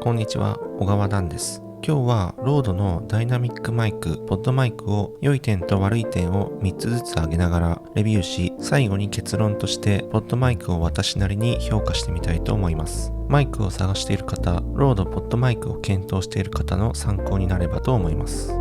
こんにちは、小川段です。今日はロードのダイナミックマイク、ポッドマイクを良い点と悪い点を3つずつ挙げながらレビューし、最後に結論としてポッドマイクを私なりに評価してみたいと思います。マイクを探している方、ロードポッドマイクを検討している方の参考になればと思います。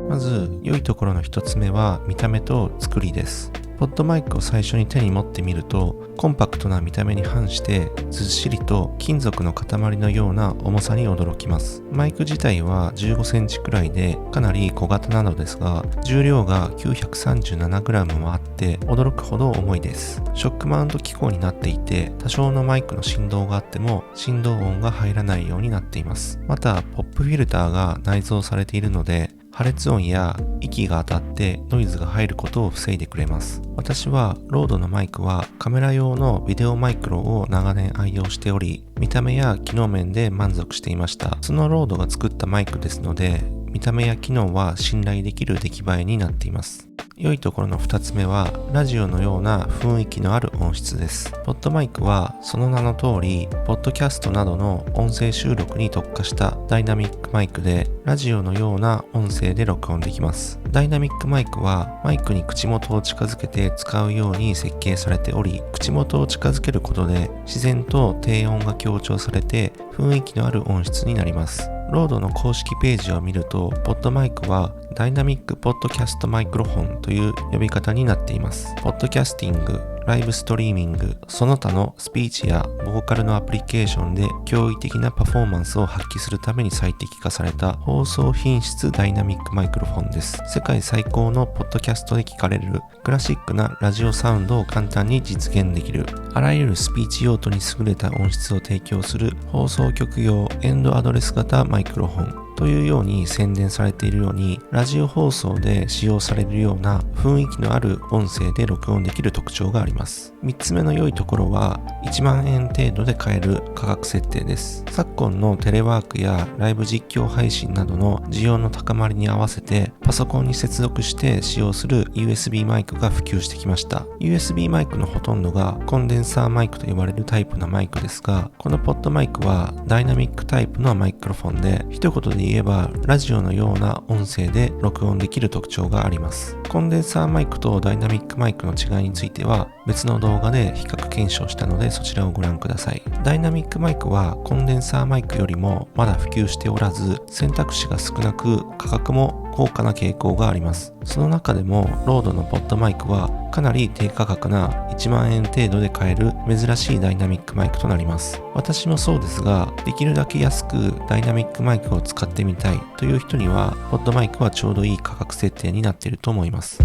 まず、良いところの1つ目は見た目と作りです。ポッドマイクを最初に手に持ってみると、コンパクトな見た目に反してずっしりと金属の塊のような重さに驚きます。マイク自体は15センチくらいでかなり小型なのですが、重量が 937g もあって驚くほど重いです。ショックマウント機構になっていて、多少のマイクの振動があっても振動音が入らないようになっています。また、ポップフィルターが内蔵されているので、破裂音や息が当たってノイズが入ることを防いでくれます。私はロードのマイクはカメラ用のビデオマイクロを長年愛用しており、見た目や機能面で満足していました。そのロードが作ったマイクですので、見た目や機能は信頼できる出来栄えになっています。良いところの2つ目は、ラジオのような雰囲気のある音質です。ポッドマイクはその名の通り、ポッドキャストなどの音声収録に特化したダイナミックマイクで、ラジオのような音声で録音できます。ダイナミックマイクはマイクに口元を近づけて使うように設計されており、口元を近づけることで自然と低音が強調されて雰囲気のある音質になります。ロードの公式ページを見ると、ポッドマイクはダイナミックポッドキャストマイクロフォンという呼び方になっています。ポッドキャスティング、ライブストリーミング、その他のスピーチやボーカルのアプリケーションで驚異的なパフォーマンスを発揮するために最適化された放送品質ダイナミックマイクロフォンです。世界最高のポッドキャストで聞かれるクラシックなラジオサウンドを簡単に実現できる、あらゆるスピーチ用途に優れた音質を提供する放送局用エンドアドレス型マイクロフォンというように宣伝されているように、ラジオ放送で使用されるような雰囲気のある音声で録音できる特徴があります。3つ目の良いところは、1万円程度で買える価格設定です。昨今のテレワークやライブ実況配信などの需要の高まりに合わせて、パソコンに接続して使用する USB マイクが普及してきました。USB マイクのほとんどがコンデンサーマイクと呼ばれるタイプのマイクですが、このポッドマイクはダイナミックタイプのマイクロフォンで、一言で言えばラジオのような音声で録音できる特徴があります。コンデンサーマイクとダイナミックマイクの違いについては別の動画で比較検証したので、そちらをご覧ください。ダイナミックマイクはコンデンサーマイクよりもまだ普及しておらず、選択肢が少なく価格も高価な傾向があります。その中でもロードのポッドマイクはかなり低価格な1万円程度で買える珍しいダイナミックマイクとなります。私もそうですが、できるだけ安くダイナミックマイクを使ってみたいという人には、ポッドマイクはちょうどいい価格設定になっていると思います。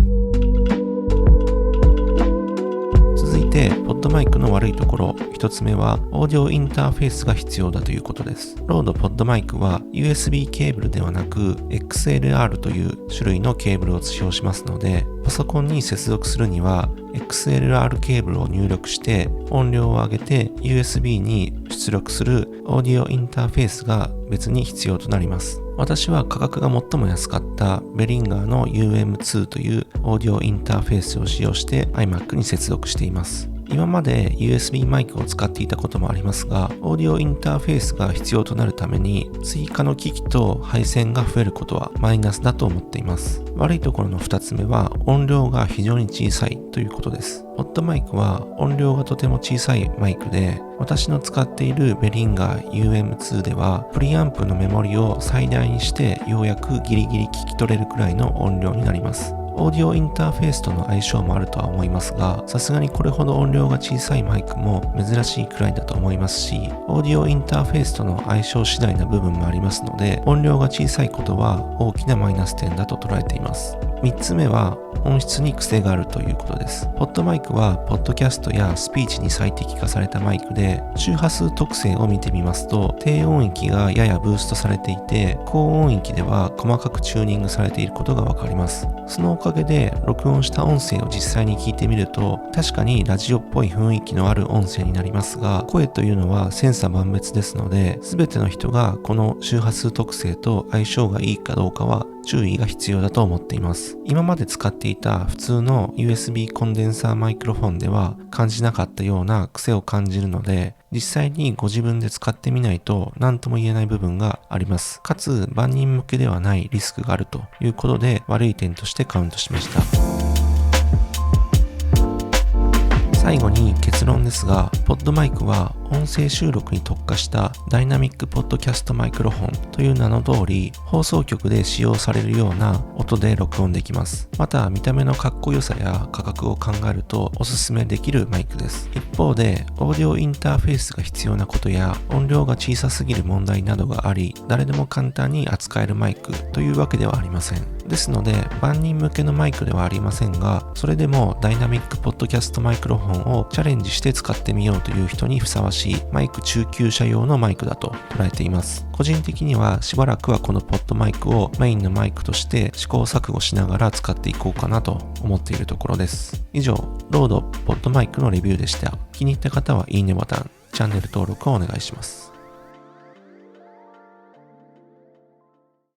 続いて、ポッドマイクの悪いところ、一つ目は、オーディオインターフェースが必要だということです。ロードポッドマイクは USB ケーブルではなく XLR という種類のケーブルを使用しますので、パソコンに接続するには XLR ケーブルを入力して音量を上げて USB に出力するオーディオインターフェースが別に必要となります。私は価格が最も安かったベリンガーの UM2 というオーディオインターフェースを使用して iMac に接続しています。今まで USB マイクを使っていたこともありますが、オーディオインターフェースが必要となるために追加の機器と配線が増えることはマイナスだと思っています。悪いところの2つ目は、音量が非常に小さいということです。ポッドマイクは音量がとても小さいマイクで、私の使っているベリンガー UM2 ではプリアンプのメモリを最大にしてようやくギリギリ聞き取れるくらいの音量になります。オーディオインターフェースとの相性もあるとは思いますが、さすがにこれほど音量が小さいマイクも珍しいくらいだと思いますし、オーディオインターフェースとの相性次第な部分もありますので、音量が小さいことは大きなマイナス点だと捉えています。3つ目は、音質に癖があるということです。ポッドマイクはポッドキャストやスピーチに最適化されたマイクで、周波数特性を見てみますと、低音域がややブーストされていて、高音域では細かくチューニングされていることがわかります。そのおかげで録音した音声を実際に聞いてみると、確かにラジオっぽい雰囲気のある音声になりますが、声というのは千差万別ですので、全ての人がこの周波数特性と相性がいいかどうかは注意が必要だと思っています。今まで使っていた普通の USB コンデンサーマイクロフォンでは感じなかったような癖を感じるので、実際にご自分で使ってみないと何とも言えない部分があります。かつ万人向けではないリスクがあるということで悪い点としてカウントしました。最後に結論ですが、ポッドマイクは音声収録に特化したダイナミックポッドキャストマイクロフォンという名の通り、放送局で使用されるような音で録音できます。また見た目のかっこよさや価格を考えるとおすすめできるマイクです。一方でオーディオインターフェースが必要なことや音量が小さすぎる問題などがあり、誰でも簡単に扱えるマイクというわけではありません。ですので万人向けのマイクではありませんが、それでもダイナミックポッドキャストマイクロフォンをチャレンジして使ってみようという人にふさわしいマイク中級者用のマイクだと捉えています。個人的にはしばらくはこのポッドマイクをメインのマイクとして試行錯誤しながら使っていこうかなと思っているところです。以上、ロードポッドマイクのレビューでした。気に入った方はいいねボタン、チャンネル登録をお願いします。